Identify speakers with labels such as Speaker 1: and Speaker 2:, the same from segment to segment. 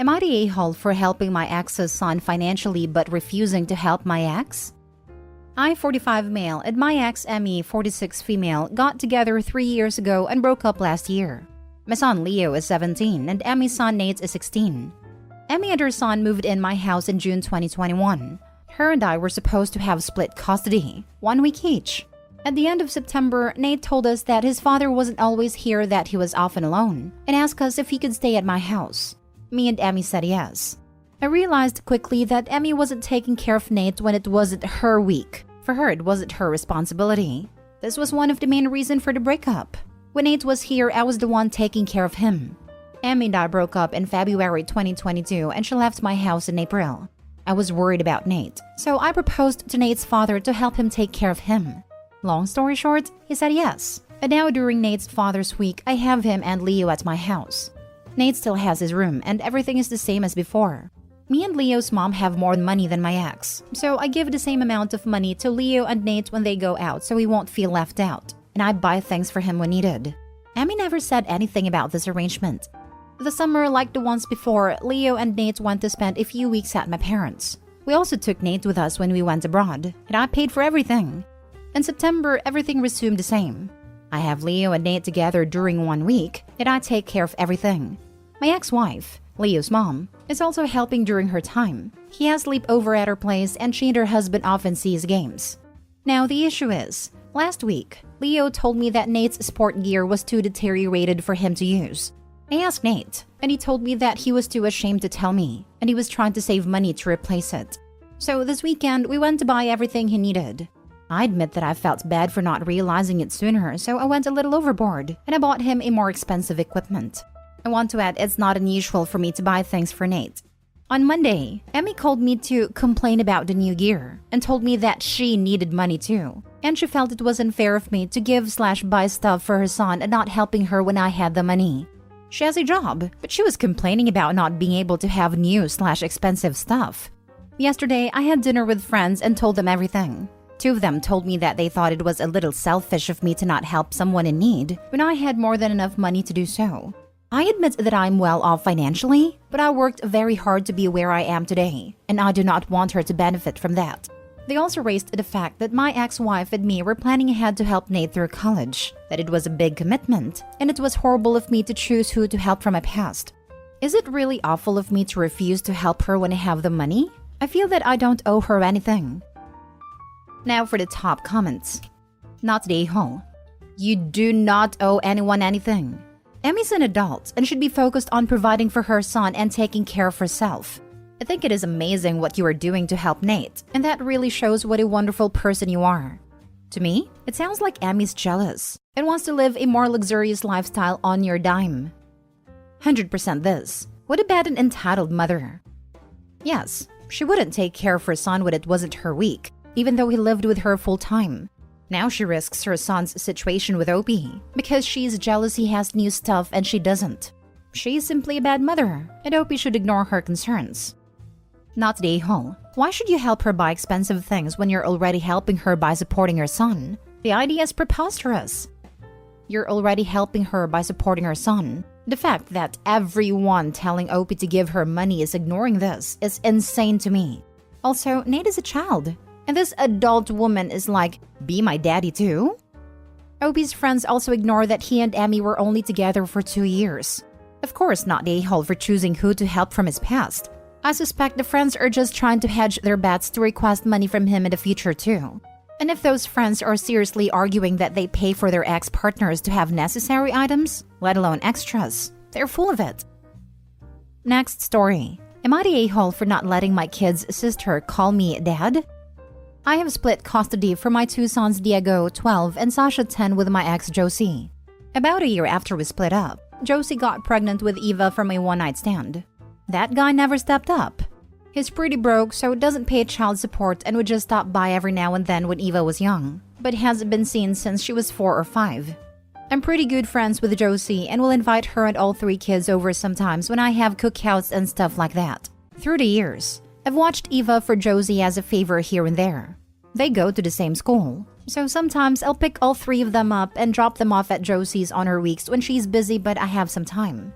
Speaker 1: Am I the a-hole for helping my ex's son financially but refusing to help my ex? I, 45 male, and my ex, Emmy, 46 female, got together 3 years ago and broke up last year. My son, Leo, is 17, and Emmy's son, Nate, is 16. Emmy and her son moved in my house in June 2021. Her and I were supposed to have split custody, 1 week each. At the end of September, Nate told us that his father wasn't always here, that he was often alone, and asked us if he could stay at my house. Me and Emmy said yes. I realized quickly that Emmy wasn't taking care of Nate when it wasn't her week. For her, it wasn't her responsibility. This was one of the main reasons for the breakup. When Nate was here, I was the one taking care of him. Emmy and I broke up in February 2022 and she left my house in April. I was worried about Nate, so I proposed to Nate's father to help him take care of him. Long story short, he said yes. And now during Nate's father's week, I have him and Leo at my house. Nate still has his room and everything is the same as before. Me and Leo's mom have more money than my ex, so I give the same amount of money to Leo and Nate when they go out so he won't feel left out, and I buy things for him when needed. Emmy never said anything about this arrangement. The summer, like the ones before, Leo and Nate went to spend a few weeks at my parents'. We also took Nate with us when we went abroad, and I paid for everything. In September, everything resumed the same. I have Leo and Nate together during 1 week, and I take care of everything. My ex-wife, Leo's mom, is also helping during her time. He has sleepover at her place and she and her husband often sees games. Now the issue is, last week, Leo told me that Nate's sport gear was too deteriorated for him to use. I asked Nate, and he told me that he was too ashamed to tell me, and he was trying to save money to replace it. So this weekend, we went to buy everything he needed. I admit that I felt bad for not realizing it sooner, so I went a little overboard, and I bought him a more expensive equipment. I want to add, it's not unusual for me to buy things for Nate. On Monday, Emmy called me to complain about the new gear and told me that she needed money too. And she felt it was unfair of me to give/buy stuff for her son and not helping her when I had the money. She has a job, but she was complaining about not being able to have new/expensive stuff. Yesterday, I had dinner with friends and told them everything. 2 of them told me that they thought it was a little selfish of me to not help someone in need when I had more than enough money to do so. I admit that I'm well off financially, but I worked very hard to be where I am today, and I do not want her to benefit from that. They also raised the fact that my ex-wife and me were planning ahead to help Nate through college, that it was a big commitment, and it was horrible of me to choose who to help from my past. Is it really awful of me to refuse to help her when I have the money? I feel that I don't owe her anything. Now for the top comments. Not the a-hole. You do not owe anyone anything. Emmy's an adult and should be focused on providing for her son and taking care of herself. I think it is amazing what you are doing to help Nate, and that really shows what a wonderful person you are. To me, it sounds like Emmy's jealous and wants to live a more luxurious lifestyle on your dime. 100% this. What about an entitled mother? Yes, she wouldn't take care of her son when it wasn't her week, even though he lived with her full time. Now she risks her son's situation with Opie because she's jealous he has new stuff and she doesn't. She's simply a bad mother, and Opie should ignore her concerns. Not the a-hole. Why should you help her buy expensive things when you're already helping her by supporting her son? The idea is preposterous. You're already helping her by supporting her son. The fact that everyone telling Opie to give her money is ignoring this is insane to me. Also, Nate is a child. And this adult woman is like, be my daddy too? Opie's friends also ignore that he and Emmy were only together for 2 years. Of course, not the a-hole for choosing who to help from his past. I suspect the friends are just trying to hedge their bets to request money from him in the future too. And if those friends are seriously arguing that they pay for their ex-partners to have necessary items, let alone extras, they're full of it. Next story. Am I the a-hole for not letting my kid's sister call me dad? I have split custody for my 2 sons Diego, 12, and Sasha, 10, with my ex Josie. About a year after we split up, Josie got pregnant with Eva from a one-night stand. That guy never stepped up. He's pretty broke, so doesn't pay child support and would just stop by every now and then when Eva was young, but hasn't been seen since she was 4 or 5. I'm pretty good friends with Josie and will invite her and all 3 kids over sometimes when I have cookouts and stuff like that. Through the years, I've watched Eva for Josie as a favor here and there. They go to the same school, so sometimes I'll pick all 3 of them up and drop them off at Josie's on her weeks when she's busy but I have some time.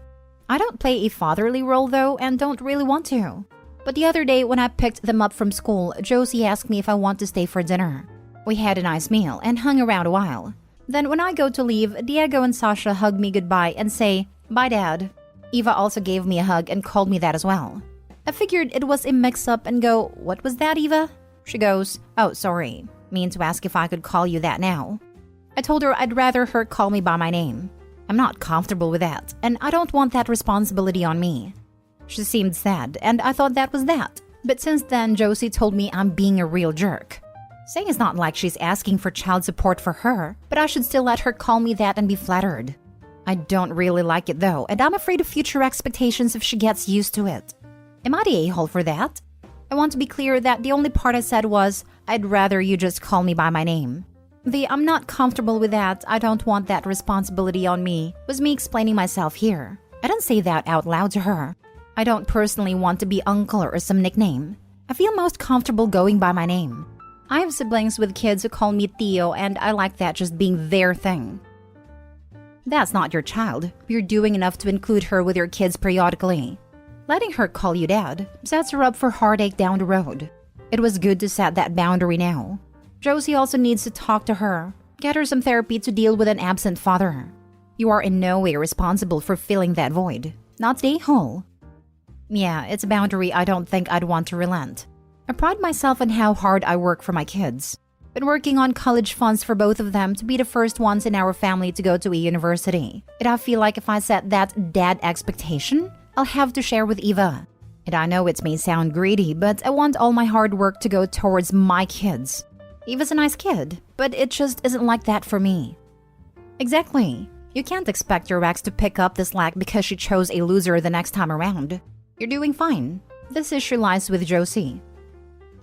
Speaker 1: I don't play a fatherly role though and don't really want to. But the other day when I picked them up from school, Josie asked me if I want to stay for dinner. We had a nice meal and hung around a while. Then when I go to leave, Diego and Sasha hug me goodbye and say, "Bye, Dad." Eva also gave me a hug and called me that as well. I figured it was a mix-up and go, "What was that, Eva?" She goes, "Oh, sorry. Mean to ask if I could call you that now." I told her I'd rather her call me by my name. I'm not comfortable with that, and I don't want that responsibility on me. She seemed sad, and I thought that was that. But since then, Josie told me I'm being a real jerk. Saying it's not like she's asking for child support for her, but I should still let her call me that and be flattered. I don't really like it though, and I'm afraid of future expectations if she gets used to it. Am I the a-hole for that? I want to be clear that the only part I said was, "I'd rather you just call me by my name." The "I'm not comfortable with that, I don't want that responsibility on me" was me explaining myself here. I didn't say that out loud to her. I don't personally want to be uncle or some nickname. I feel most comfortable going by my name. I have siblings with kids who call me Tio, and I like that just being their thing. That's not your child. You're doing enough to include her with your kids periodically. Letting her call you Dad sets her up for heartache down the road. It was good to set that boundary now. Josie also needs to talk to her. Get her some therapy to deal with an absent father. You are in no way responsible for filling that void. Not the a-hole. Yeah, it's a boundary I don't think I'd want to relent. I pride myself on how hard I work for my kids. Been working on college funds for both of them to be the first ones in our family to go to a university. And I feel like if I set that dad expectation, I'll have to share with Eva. And I know it may sound greedy, but I want all my hard work to go towards my kids. Eva's a nice kid, but it just isn't like that for me. Exactly. You can't expect your ex to pick up the slack because she chose a loser the next time around. You're doing fine. This issue lies with Josie.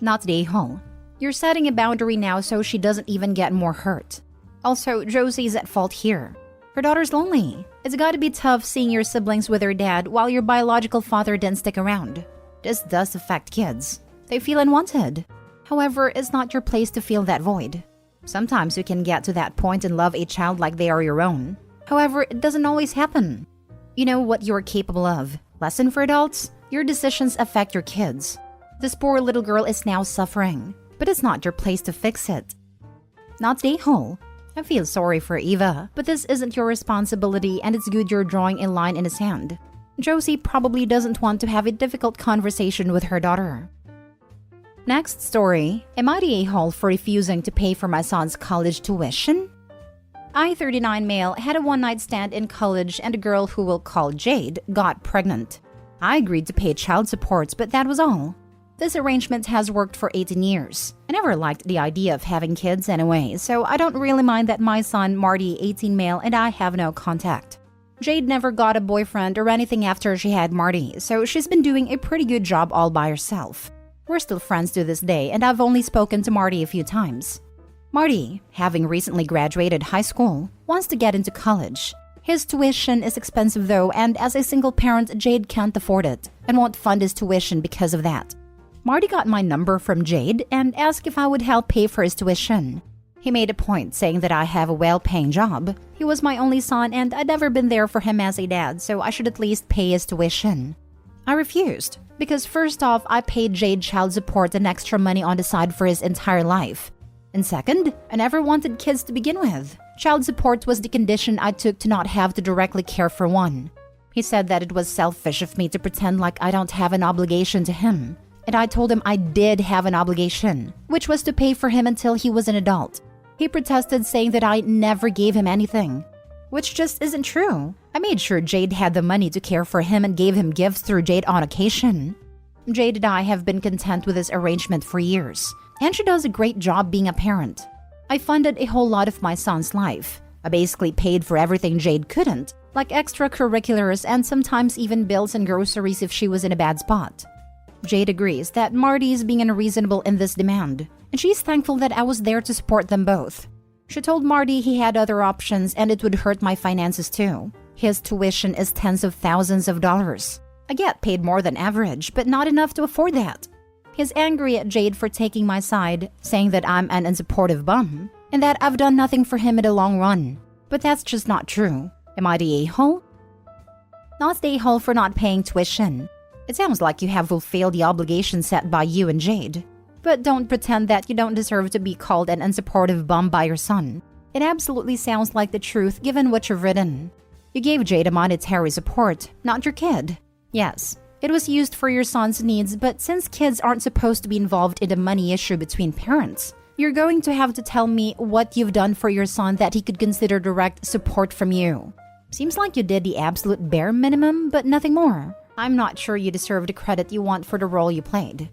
Speaker 1: Not the a-hole. You're setting a boundary now so she doesn't even get more hurt. Also, Josie's at fault here. Her daughter's lonely. It's gotta be tough seeing your siblings with her dad while your biological father didn't stick around. This does affect kids. They feel unwanted. However, it's not your place to fill that void. Sometimes you can get to that point and love a child like they are your own. However, it doesn't always happen. You know what you're capable of. Lesson for adults? Your decisions affect your kids. This poor little girl is now suffering, but it's not your place to fix it. Not the a-hole. I feel sorry for Eva, but this isn't your responsibility and it's good you're drawing a line in the sand. Josie probably doesn't want to have a difficult conversation with her daughter. Next story. Am I the a-hole for refusing to pay for my son's college tuition? I, 39 male, had a one-night stand in college and a girl who we'll call Jade got pregnant. I agreed to pay child support, but that was all. This arrangement has worked for 18 years. I never liked the idea of having kids anyway, so I don't really mind that my son, Marty, 18 male, and I have no contact. Jade never got a boyfriend or anything after she had Marty, so she's been doing a pretty good job all by herself. We're still friends to this day, and I've only spoken to Marty a few times. Marty, having recently graduated high school, wants to get into college. His tuition is expensive though, and as a single parent, Jade can't afford it and won't fund his tuition because of that. Marty got my number from Jade and asked if I would help pay for his tuition. He made a point saying that I have a well-paying job. He was my only son and I'd never been there for him as a dad, so I should at least pay his tuition. I refused, because first off, I paid Jade child support and extra money on the side for his entire life. And second, I never wanted kids to begin with. Child support was the condition I took to not have to directly care for one. He said that it was selfish of me to pretend like I don't have an obligation to him. And I told him I did have an obligation, which was to pay for him until he was an adult. He protested, saying that I never gave him anything, which just isn't true. I made sure Jade had the money to care for him and gave him gifts through Jade on occasion. Jade and I have been content with this arrangement for years, and she does a great job being a parent. I funded a whole lot of my son's life. I basically paid for everything Jade couldn't, like extracurriculars and sometimes even bills and groceries if she was in a bad spot. Jade agrees that Marty is being unreasonable in this demand, and she's thankful that I was there to support them both. She told Marty he had other options and it would hurt my finances too. His tuition is tens of thousands of dollars. I get paid more than average, but not enough to afford that. He's angry at Jade for taking my side, saying that I'm an unsupportive bum, and that I've done nothing for him in the long run. But that's just not true. Am I the a-hole? Not the a-hole for not paying tuition. It sounds like you have fulfilled the obligation set by you and Jade. But don't pretend that you don't deserve to be called an unsupportive bum by your son. It absolutely sounds like the truth given what you've written. You gave Jade a monetary support, not your kid. Yes, it was used for your son's needs, but since kids aren't supposed to be involved in the money issue between parents, you're going to have to tell me what you've done for your son that he could consider direct support from you. Seems like you did the absolute bare minimum, but nothing more. I'm not sure you deserve the credit you want for the role you played.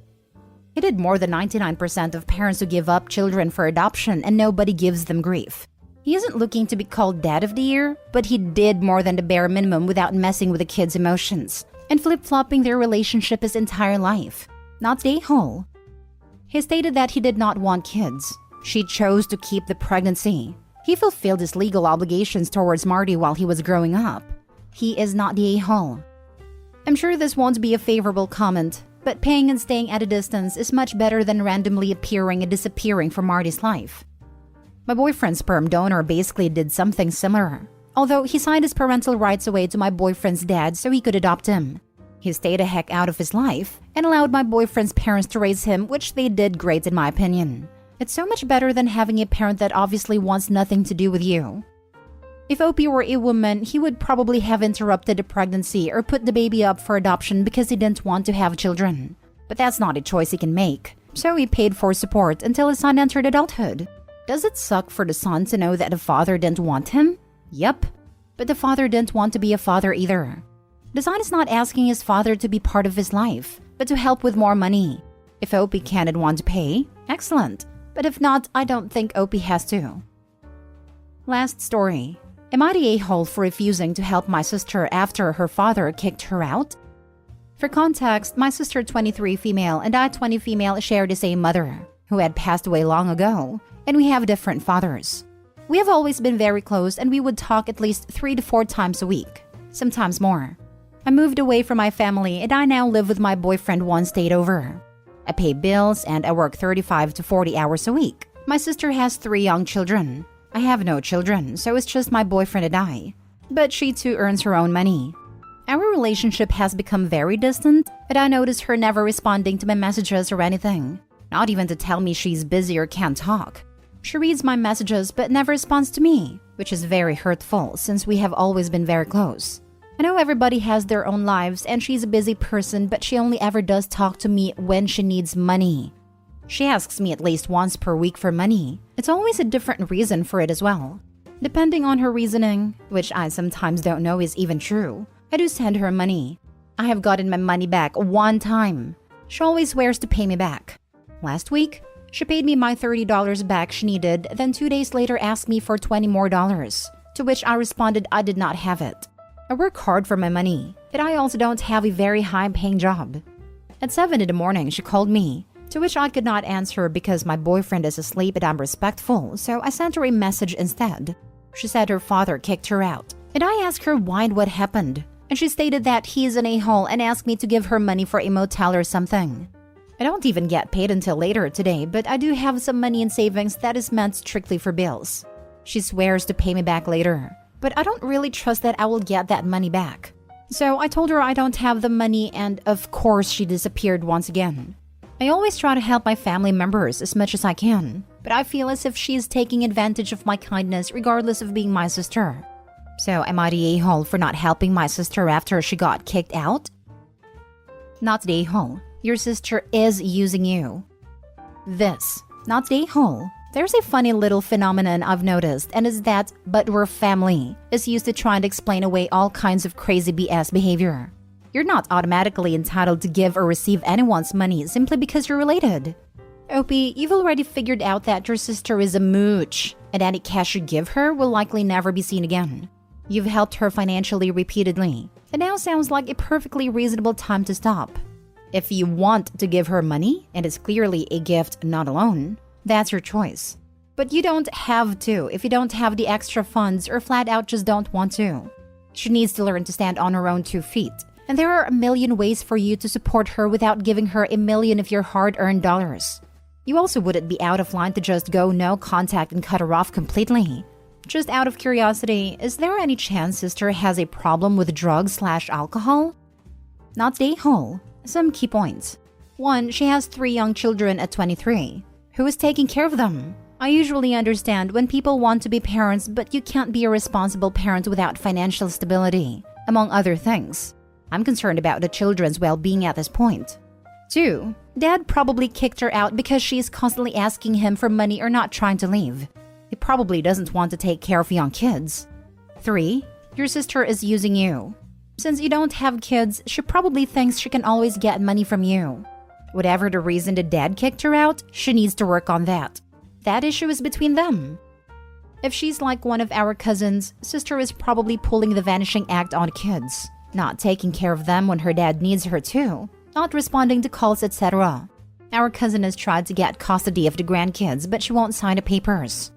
Speaker 1: He did more than 99% of parents who give up children for adoption and nobody gives them grief. He isn't looking to be called Dad of the Year, but he did more than the bare minimum without messing with the kids' emotions and flip-flopping their relationship his entire life. Not the a-hole. He stated that he did not want kids. She chose to keep the pregnancy. He fulfilled his legal obligations towards Marty while he was growing up. He is not the a-hole. I'm sure this won't be a favorable comment, but paying and staying at a distance is much better than randomly appearing and disappearing from Marty's life. My boyfriend's sperm donor basically did something similar, although he signed his parental rights away to my boyfriend's dad so he could adopt him. He stayed a heck out of his life and allowed my boyfriend's parents to raise him, which they did great in my opinion. It's so much better than having a parent that obviously wants nothing to do with you. If Opie were a woman, he would probably have interrupted the pregnancy or put the baby up for adoption because he didn't want to have children. But that's not a choice he can make, so he paid for support until his son entered adulthood. Does it suck for the son to know that the father didn't want him? Yep. But the father didn't want to be a father either. The son is not asking his father to be part of his life, but to help with more money. If Opie can and want to pay, excellent. But if not, I don't think Opie has to. Last story. Am I the a-hole for refusing to help my sister after her father kicked her out? For context, my sister 23 female and I 20 female share the same mother, who had passed away long ago, and we have different fathers. We have always been very close and we would talk at least 3 to 4 times a week, sometimes more. I moved away from my family and I now live with my boyfriend one state over. I pay bills and I work 35 to 40 hours a week. My sister has 3 young children. I have no children, so it's just my boyfriend and I. But she too earns her own money. Our relationship has become very distant, and I notice her never responding to my messages or anything. Not even to tell me she's busy or can't talk. She reads my messages but never responds to me, which is very hurtful since we have always been very close. I know everybody has their own lives and she's a busy person, but she only ever does talk to me when she needs money. She asks me at least once per week for money. It's always a different reason for it as well. Depending on her reasoning, which I sometimes don't know is even true, I do send her money. I have gotten my money back 1 time. She always swears to pay me back. Last week, she paid me my $30 back she needed, then 2 days later asked me for $20 more, to which I responded I did not have it. I work hard for my money, but I also don't have a very high-paying job. At 7 in the morning, she called me, to which I could not answer because my boyfriend is asleep and I'm respectful, so I sent her a message instead. She said her father kicked her out, and I asked her why and what happened, and she stated that he is an a-hole and asked me to give her money for a motel or something. I don't even get paid until later today, but I do have some money in savings that is meant strictly for bills. She swears to pay me back later, but I don't really trust that I will get that money back. So I told her I don't have the money, and of course she disappeared once again. I always try to help my family members as much as I can, but I feel as if she is taking advantage of my kindness regardless of being my sister. So am I the a-hole for not helping my sister after she got kicked out? Not the a-hole. Your sister is using you. This, not the a-hole. There's a funny little phenomenon I've noticed, and it's that "but we're family" is used to try and explain away all kinds of crazy BS behavior. You're not automatically entitled to give or receive anyone's money simply because you're related. Opie, you've already figured out that your sister is a mooch, and any cash you give her will likely never be seen again. You've helped her financially repeatedly. It now sounds like a perfectly reasonable time to stop. If you want to give her money, and it's clearly a gift, not a loan, that's your choice. But you don't have to if you don't have the extra funds or flat out just don't want to. She needs to learn to stand on her own 2 feet. And there are a million ways for you to support her without giving her a million of your hard-earned dollars. You also wouldn't be out of line to just go no contact and cut her off completely. Just out of curiosity, is there any chance sister has a problem with drugs/alcohol? Not stay whole. Some key points. 1. She has 3 young children at 23. Who is taking care of them? I usually understand when people want to be parents, but you can't be a responsible parent without financial stability, among other things. I'm concerned about the children's well-being at this point. 2. Dad probably kicked her out because she is constantly asking him for money or not trying to leave. He probably doesn't want to take care of young kids. 3. Your sister is using you. Since you don't have kids, she probably thinks she can always get money from you. Whatever the reason the dad kicked her out, she needs to work on that. That issue is between them. If she's like one of our cousins, sister is probably pulling the vanishing act on kids, not taking care of them when her dad needs her to, not responding to calls, etc. Our cousin has tried to get custody of the grandkids, but she won't sign the papers.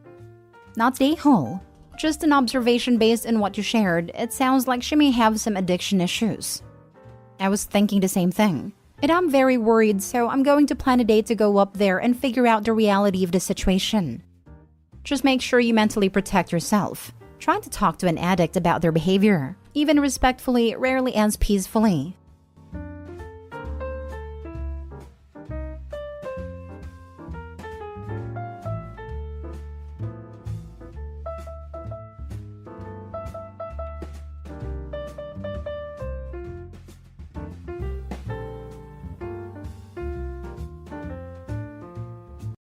Speaker 1: Not stay whole. Just an observation based on what you shared, it sounds like she may have some addiction issues. I was thinking the same thing. And I'm very worried, so I'm going to plan a day to go up there and figure out the reality of the situation. Just make sure you mentally protect yourself. Trying to talk to an addict about their behavior, even respectfully, rarely ends peacefully.